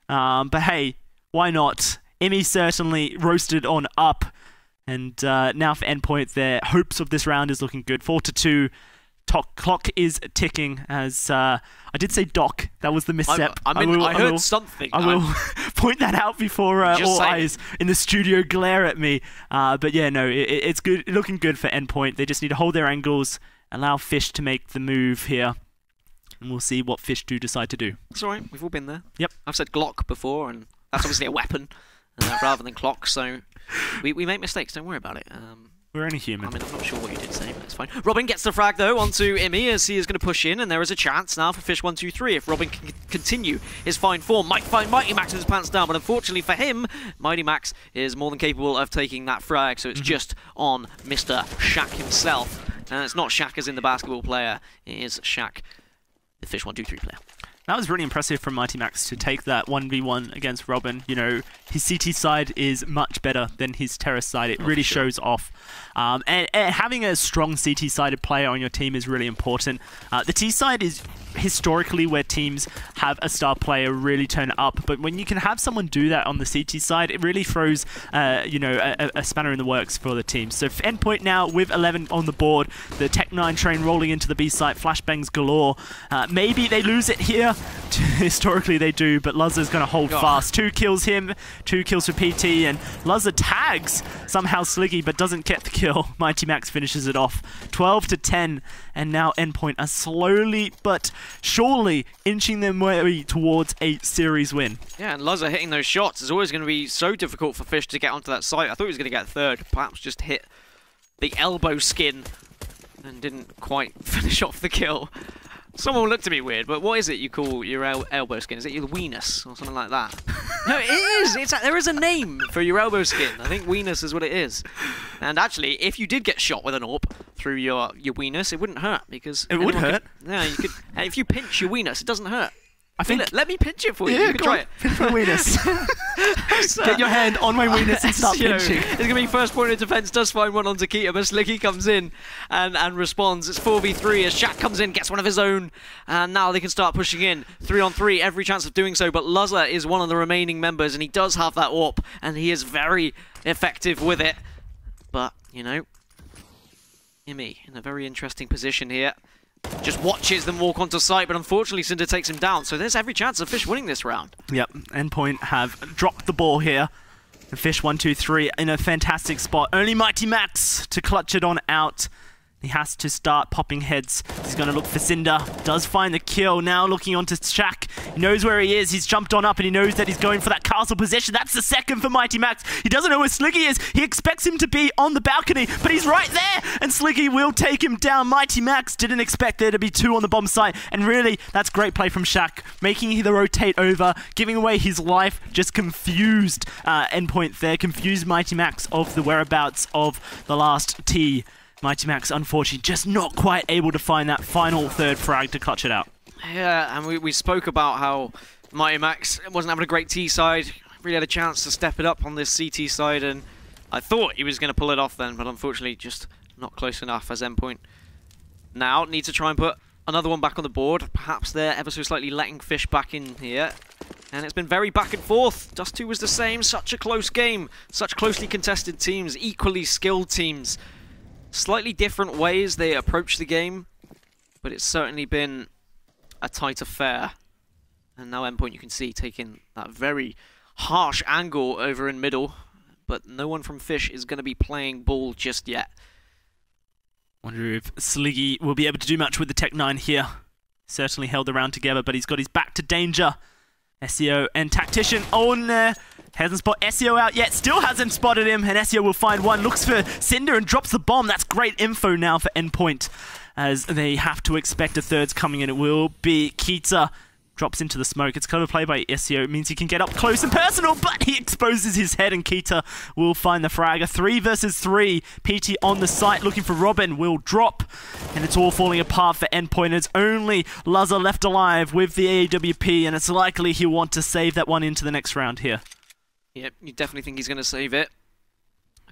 But hey, why not? Imi certainly roasted on up. And now for Endpoint, their hopes of this round is looking good. 4-2. Clock is ticking as... I did say Doc. That was the misstep. I heard something. I will point that out before all eyes in the studio glare at me. But yeah, no, it's good. Looking good for Endpoint. They just need to hold their angles, allow Fish to make the move here, and we'll see what Fish do decide to do. It's alright, we've all been there. Yep. I've said Glock before, and that's obviously a weapon rather than clock, so we make mistakes, don't worry about it. We're only human. I mean, I'm not sure what you did say, but it's fine. Robin gets the frag, though, onto Imi as he is going to push in, and there is a chance now for Fish123. If Robin can continue his fine form, might find Mighty Max with his pants down, but unfortunately for him, Mighty Max is more than capable of taking that frag, so it's just on Mr. Shaq himself. And it's not Shaq as in the basketball player, it is Shaq, the Fish123 player. That was really impressive from Mighty Max to take that 1v1 against Robin. You know, his CT side is much better than his Terrace side. It really shows off. And having a strong CT-sided player on your team is really important. The T side is historically where teams have a star player really turn up, but when you can have someone do that on the CT side, it really throws you know, a spanner in the works for the team. So for Endpoint now with 11 on the board, the Tech-9 train rolling into the B site, flashbangs galore. Maybe they lose it here. Historically they do, but Luzza's going to hold fast. 2 kills him, 2 kills for PT, and Luzza tags somehow Sliggy but doesn't get the kill. Mighty Max finishes it off. 12-10, and now Endpoint are slowly but surely inching their way towards a series win. Yeah, and Luzza hitting those shots is always going to be so difficult for Fish to get onto that site. I thought he was going to get third, perhaps just hit the elbow skin and didn't quite finish off the kill. Someone looked at me weird, but what is it you call your elbow skin? Is it your weenus or something like that? No, it is. There is a name for your elbow skin. I think weenus is what it is. And actually, if you did get shot with an AWP through your weenus, it wouldn't hurt because it would hurt. Yeah, you could. If you pinch your weenus, it doesn't hurt. I think. Let me pinch it for you. Yeah, you can try it. Pinch my weenus. Get your hand on my weenus and start pinching. It's going to be first point of defense. Does find one on Takita, but Slicky comes in and responds. It's 4v3 as Shaq comes in, gets one of his own, and now they can start pushing in. 3-on-3, every chance of doing so, but Luzza is one of the remaining members, and he does have that AWP, and he is very effective with it. But, you know, Imi in a very interesting position here. Just watches them walk onto site, but unfortunately Cinder takes him down, so there's every chance of Fish winning this round. Yep, Endpoint have dropped the ball here. And Fish123 in a fantastic spot. Only Mighty Max to clutch it on out. He has to start popping heads. He's going to look for Cinder. Does find the kill. Now looking onto Shaq. He knows where he is. He's jumped on up and he knows that he's going for that castle possession. That's the second for Mighty Max. He doesn't know where Sliggy is. He expects him to be on the balcony, but he's right there. And Sliggy will take him down. Mighty Max didn't expect there to be two on the bomb site. And really, that's great play from Shaq. Making the rotate over, giving away his life. Just confused Endpoint there. Confused Mighty Max of the whereabouts of the last T. Mighty Max, unfortunately, just not quite able to find that final third frag to clutch it out. Yeah, and we spoke about how Mighty Max wasn't having a great T side. Really had a chance to step it up on this CT side, and I thought he was going to pull it off then, but unfortunately just not close enough as Endpoint now need to try and put another one back on the board. Perhaps they're ever so slightly letting Fish back in here. And it's been very back and forth. Dust 2 was the same. Such a close game. Such closely contested teams. Equally skilled teams. Slightly different ways they approach the game, but it's certainly been a tight affair. And now Endpoint, you can see, taking that very harsh angle over in middle, but no one from Fish is going to be playing ball just yet. Wonder if Sliggy will be able to do much with the Tech 9 here. Certainly held the round together, but he's got his back to danger. SEO and Tactician on there. Hasn't spotted SEO out yet. Still hasn't spotted him. And SEO will find one. Looks for Cinder and drops the bomb. That's great info now for Endpoint, as they have to expect a third's coming in. It will be Keita. Drops into the smoke. It's clever play by SEO. It means he can get up close and personal, but he exposes his head, and Keita will find the frag. A 3 versus 3. PT on the site looking for Robin. Will drop, and it's all falling apart for Endpoint. It's only Lazar left alive with the AWP, and it's likely he'll want to save that one into the next round here. Yep, you definitely think he's going to save it.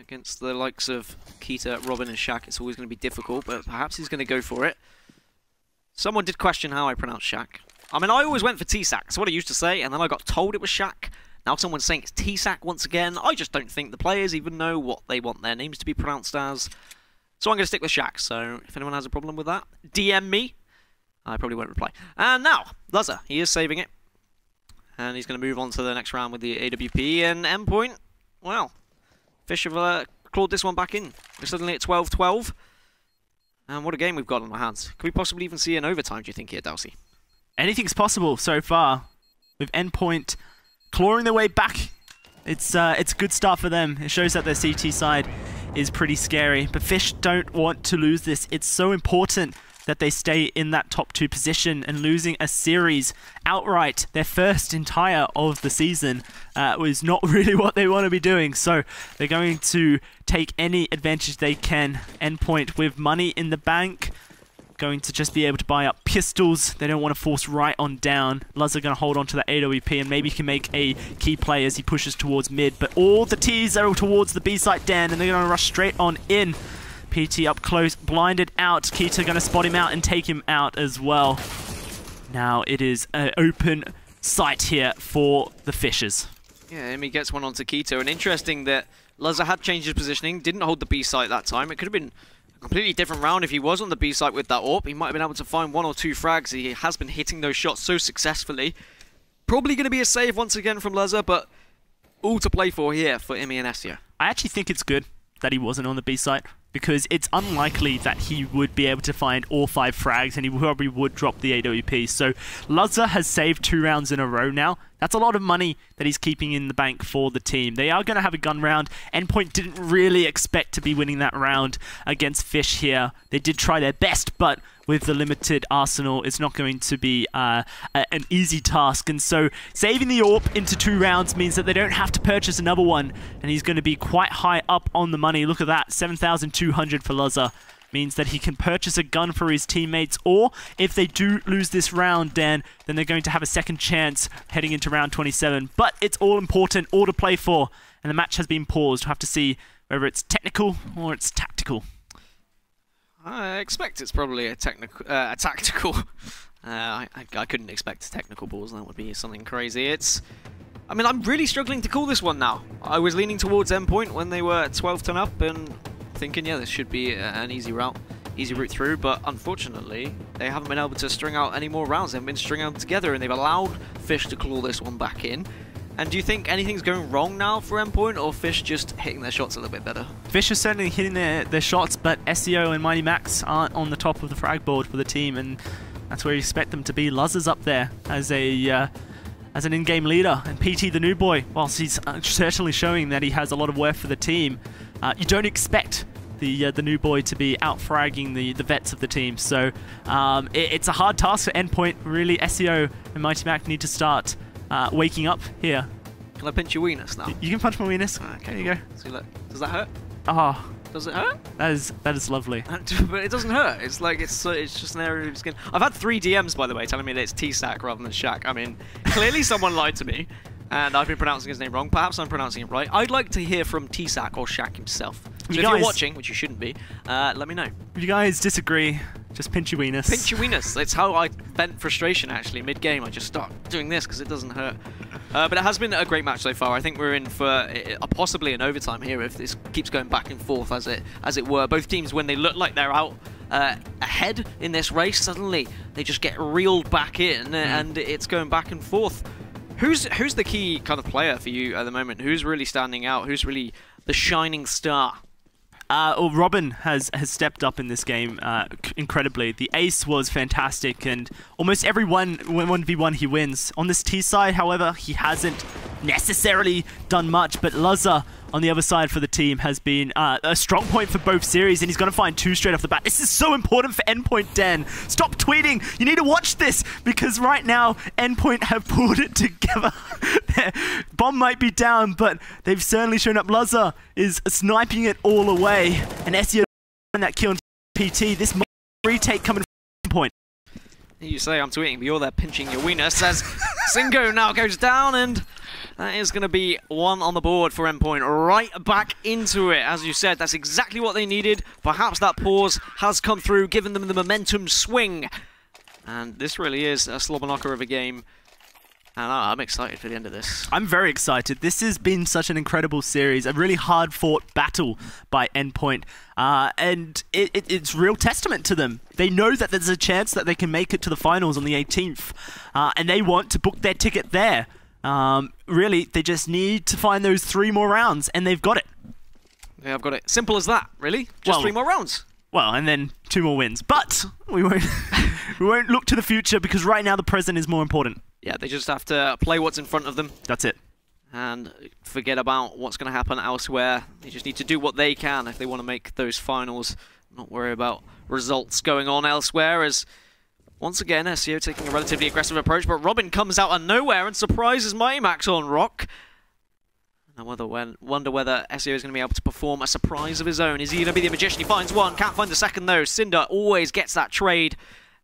Against the likes of Keita, Robin, and Shaq, it's always going to be difficult, but perhaps he's going to go for it. Someone did question how I pronounce Shaq. I mean, I always went for T-Sack. That's what I used to say, and then I got told it was Shaq. Now someone's saying it's T-Sack once again. I just don't think the players even know what they want their names to be pronounced as. So I'm going to stick with Shaq. So if anyone has a problem with that, DM me. I probably won't reply. And now, Lazar, he is saving it. And he's going to move on to the next round with the AWP. And Endpoint, well, Fish have clawed this one back in. We're suddenly at 12-12. And what a game we've got on our hands. Could we possibly even see an overtime, do you think, here, Delsey? Anything's possible so far, with Endpoint clawing their way back. It's a good start for them. It shows that their CT side is pretty scary, but Fish don't want to lose this. It's so important that they stay in that top 2 position, and losing a series outright, their first entire of the season, was not really what they want to be doing. So they're going to take any advantage they can. Endpoint with money in the bank, going to just be able to buy up pistols. They don't want to force right on down. Lazar going to hold on to that AWP, and maybe he can make a key play as he pushes towards mid. But all the T's are towards the B site, Dan, and they're going to rush straight on in. PT up close, blinded out. Keita going to spot him out and take him out as well. Now it is an open site here for the Fishers. Yeah, and he gets one onto Keita. And interesting that Lazar had changed his positioning, didn't hold the B site that time. It could have been a completely different round if he was on the B site with that AWP. He might have been able to find 1 or 2 frags. He has been hitting those shots so successfully. Probably going to be a save once again from Lazar, but all to play for here for Imi and SEO. I actually think it's good that he wasn't on the B site, because it's unlikely that he would be able to find all 5 frags, and he probably would drop the AWP. So Lazar has saved 2 rounds in a row now. That's a lot of money that he's keeping in the bank for the team. They are going to have a gun round. Endpoint didn't really expect to be winning that round against Fish here. They did try their best, but with the limited arsenal, it's not going to be an easy task. And so saving the AWP into 2 rounds means that they don't have to purchase another one. And he's going to be quite high up on the money. Look at that, 7,200 for Lazar. Means that he can purchase a gun for his teammates, or if they do lose this round, Dan, then they're going to have a second chance heading into round 27. But it's all important, all to play for, and the match has been paused. We'll have to see whether it's technical or it's tactical. I expect it's probably a tactical. I couldn't expect technical balls. That would be something crazy. I mean, I'm really struggling to call this one now. I was leaning towards Endpoint when they were 12-10 up, and thinking, yeah, this should be an easy route through, but unfortunately they haven't been able to string out any more rounds. They haven't been stringing them together, and they've allowed Fish to claw this one back in. And do you think anything's going wrong now for Endpoint, or Fish just hitting their shots a little bit better? Fish are certainly hitting their shots, but SEO and Mighty Max aren't on the top of the frag board for the team, and that's where you expect them to be. Luz is up there as an in-game leader, and PT, the new boy, whilst he's certainly showing that he has a lot of worth for the team, you don't expect the new boy to be out-fragging the vets of the team. So it's a hard task for Endpoint. Really, SEO and Mighty Mac need to start waking up here. Can I pinch your weenus now? You can punch my weenus. Okay, there you go. See, look. Does that hurt? Oh. Does it hurt? That is lovely. But it doesn't hurt. It's like it's just an area of skin. I've had 3 DMs, by the way, telling me that it's T-Sack rather than Shaq. I mean, clearly someone lied to me, and I've been pronouncing his name wrong. Perhaps I'm pronouncing it right. I'd like to hear from T-Sack or Shaq himself. So if you're watching, which you shouldn't be, let me know. If you guys disagree, just pinch your weenus. Pinch your weenus. It's how I vent frustration, actually. Mid-game, I just start doing this because it doesn't hurt. But it has been a great match so far. I think we're in for possibly an overtime here if this keeps going back and forth as it were. Both teams, when they look like they're out ahead in this race, suddenly they just get reeled back in, and it's going back and forth. Who's the key kind of player for you at the moment? Who's really standing out? Who's really the shining star? Well, Robin has stepped up in this game incredibly. The ace was fantastic, and almost every 1v1 he wins. On this T side, however, he hasn't necessarily done much, but Luzza on the other side for the team has been a strong point for both series, and he's going to find 2 straight off the bat. This is so important for Endpoint, Dan. Stop tweeting. You need to watch this, because right now, Endpoint have pulled it together. Their bomb might be down, but they've certainly shown up. Luzza is sniping it all away, and SEO and that kill on PT. This retake coming from Endpoint. You say I'm tweeting, but you're there pinching your wiener. Says Singo now goes down, and that is going to be 1 on the board for Endpoint. Right back into it. As you said, that's exactly what they needed. Perhaps that pause has come through, giving them the momentum swing. And this really is a slobber knocker of a game. And I'm excited for the end of this. I'm very excited. This has been such an incredible series, a really hard-fought battle by Endpoint, and it's real testament to them. They know that there's a chance that they can make it to the finals on the 18th, and they want to book their ticket there. Really, they just need to find those 3 more rounds, and they've got it. Yeah, I've got it. Simple as that, really. Just 3 more rounds. Well, and then 2 more wins. But we won't we won't look to the future, because right now the present is more important. Yeah, they just have to play what's in front of them. That's it. And forget about what's going to happen elsewhere. They just need to do what they can if they want to make those finals. Not worry about results going on elsewhere, as once again, SEO taking a relatively aggressive approach, but Robin comes out of nowhere and surprises Mighty Max on Rock. I wonder whether SEO is going to be able to perform a surprise of his own. Is he going to be the magician? He finds one, can't find the second though. Cinder always gets that trade.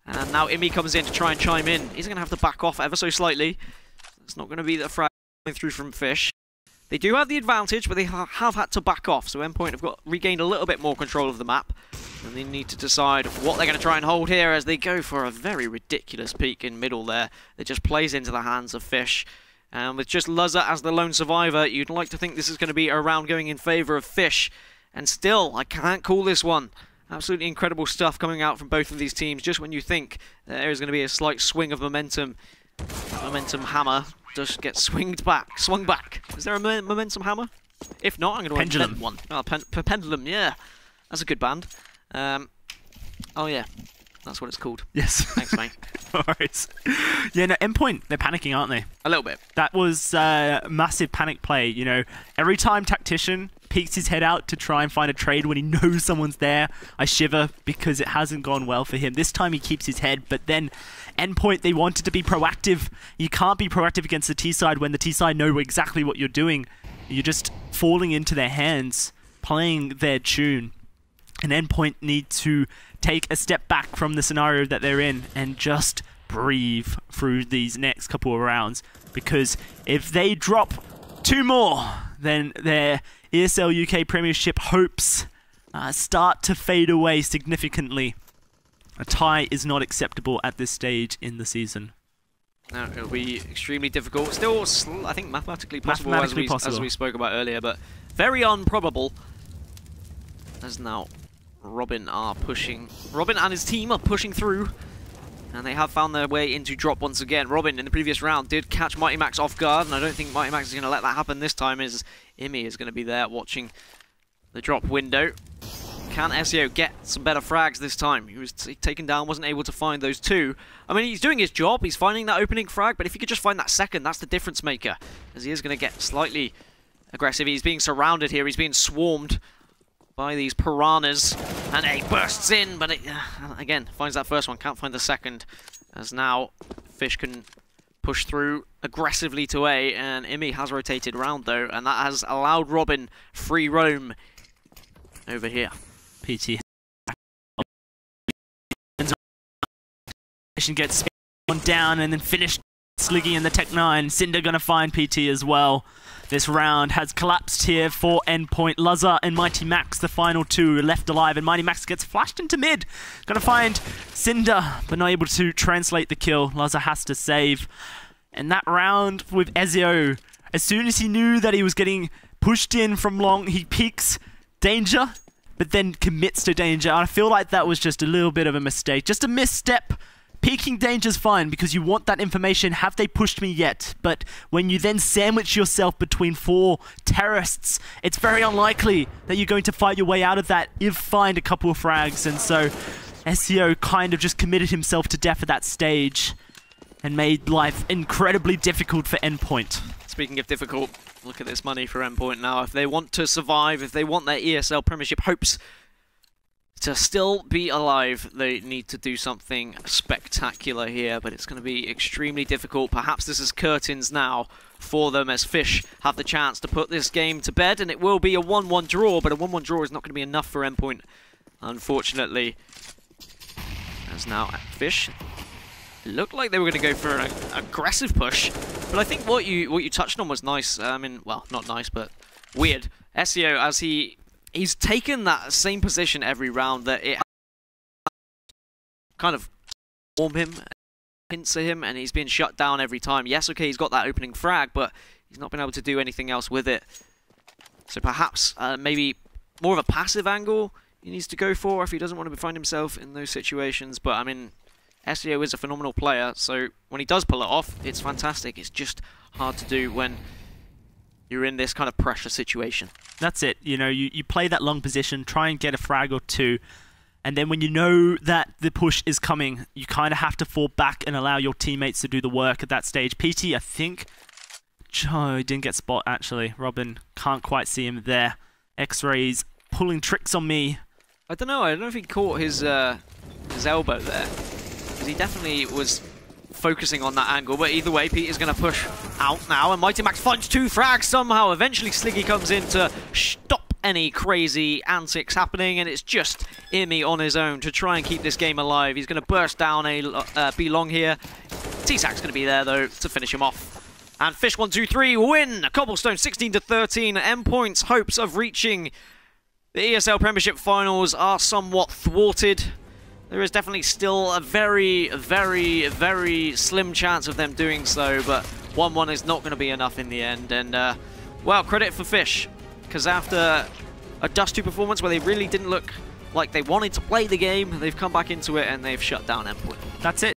And now Imi comes in to try and chime in. He's going to have to back off ever so slightly. It's not going to be the frag coming through from Fish. They do have the advantage, but they have had to back off. So Endpoint have regained a little bit more control of the map. And they need to decide what they're going to try and hold here as they go for a very ridiculous peek in middle there. It just plays into the hands of Fish. And with just Luzza as the lone survivor, you'd like to think this is going to be a round going in favour of Fish. And still, I can't call this one. Absolutely incredible stuff coming out from both of these teams. Just when you think there is going to be a slight swing of momentum, momentum hammer just gets swung back. Is there a momentum hammer? If not, I'm going to invent one. Oh, pendulum, yeah. That's a good band. Oh yeah, that's what it's called. Yes. Thanks, mate. Alright. Yeah, no, Endpoint, they're panicking, aren't they? A little bit. That was a massive panic play, you know. Every time Tactician peeks his head out to try and find a trade when he knows someone's there, I shiver, because it hasn't gone well for him. This time he keeps his head, but then Endpoint, they wanted to be proactive. You can't be proactive against the T-side when the T-side know exactly what you're doing. You're just falling into their hands, playing their tune. And Endpoint need to take a step back from the scenario that they're in and just breathe through these next couple of rounds. Because if they drop 2 more, then their ESL UK Premiership hopes start to fade away significantly. A tie is not acceptable at this stage in the season. No, it'll be extremely difficult. Still, I think mathematically possible, as we spoke about earlier, but very improbable. As now Robin and his team are pushing through. And they have found their way into drop once again. Robin, in the previous round, did catch Mighty Max off guard, and I don't think Mighty Max is going to let that happen this time, as Imi is going to be there watching the drop window. Can SEO get some better frags this time? He was taken down, wasn't able to find those two. I mean, he's doing his job, he's finding that opening frag, but if he could just find that second, that's the difference maker. As he is going to get slightly aggressive. He's being surrounded here, he's being swarmed by these piranhas. And he bursts in, but it, again, finds that first one, can't find the second. As now, Fish can push through aggressively to A, and Imi has rotated round though, and that has allowed Robin free roam over here. PT gets one down and then finished. Sliggy and the Tech 9. Cinder gonna find PT as well. This round has collapsed here for Endpoint. Luzza and Mighty Max, the final two, left alive, and Mighty Max gets flashed into mid. Gonna find Cinder, but not able to translate the kill. Luzza has to save. And that round with Ezio, as soon as he knew that he was getting pushed in from long, he peeks danger, but then commits to danger. I feel like that was just a little bit of a mistake. Just a misstep. Peeking danger's fine because you want that information. Have they pushed me yet? But when you then sandwich yourself between 4 terrorists, it's very unlikely that you're going to fight your way out of that if find a couple of frags. And so SEO kind of just committed himself to death at that stage and made life incredibly difficult for Endpoint. Speaking of difficult, look at this money for Endpoint now. If they want to survive, if they want their ESL Premiership hopes to still be alive, they need to do something spectacular here, but it's going to be extremely difficult. Perhaps this is curtains now for them, as Fish have the chance to put this game to bed, and it will be a 1-1 draw, but a 1-1 draw is not going to be enough for Endpoint, unfortunately. As now Fish looked like they were going to go for an aggressive push, but I think what you touched on was nice. I mean, well, not nice, but weird. SEO, as he's taken that same position every round, that it kind of warm him, pincer him, and he's been shut down every time. Yes, okay, he's got that opening frag, but he's not been able to do anything else with it. So perhaps maybe more of a passive angle he needs to go for if he doesn't want to find himself in those situations. But I mean, SEO is a phenomenal player, so when he does pull it off, it's fantastic. It's just hard to do when you're in this kind of pressure situation. That's it. You know, you play that long position, try and get a frag or two, and then when you know that the push is coming, you kind of have to fall back and allow your teammates to do the work at that stage. PT, I think, oh, he didn't get spot, actually. Robin, can't quite see him there. X-rays pulling tricks on me. I don't know if he caught his elbow there, because he definitely was focusing on that angle, but either way, Pete is going to push out now, and Mighty Max finds 2 frags somehow. Eventually, Sliggy comes in to stop any crazy antics happening, and it's just Imi on his own to try and keep this game alive. He's going to burst down a B long here. T-Sac's going to be there, though, to finish him off. And Fish123 win! Cobblestone 16-13. Endpoint's hopes of reaching the ESL Premiership finals are somewhat thwarted. There is definitely still a very, very, very slim chance of them doing so, but 1-1 is not going to be enough in the end. And, well, credit for Fish, because after a Dust 2 performance where they really didn't look like they wanted to play the game, they've come back into it and they've shut down Endpoint. That's it.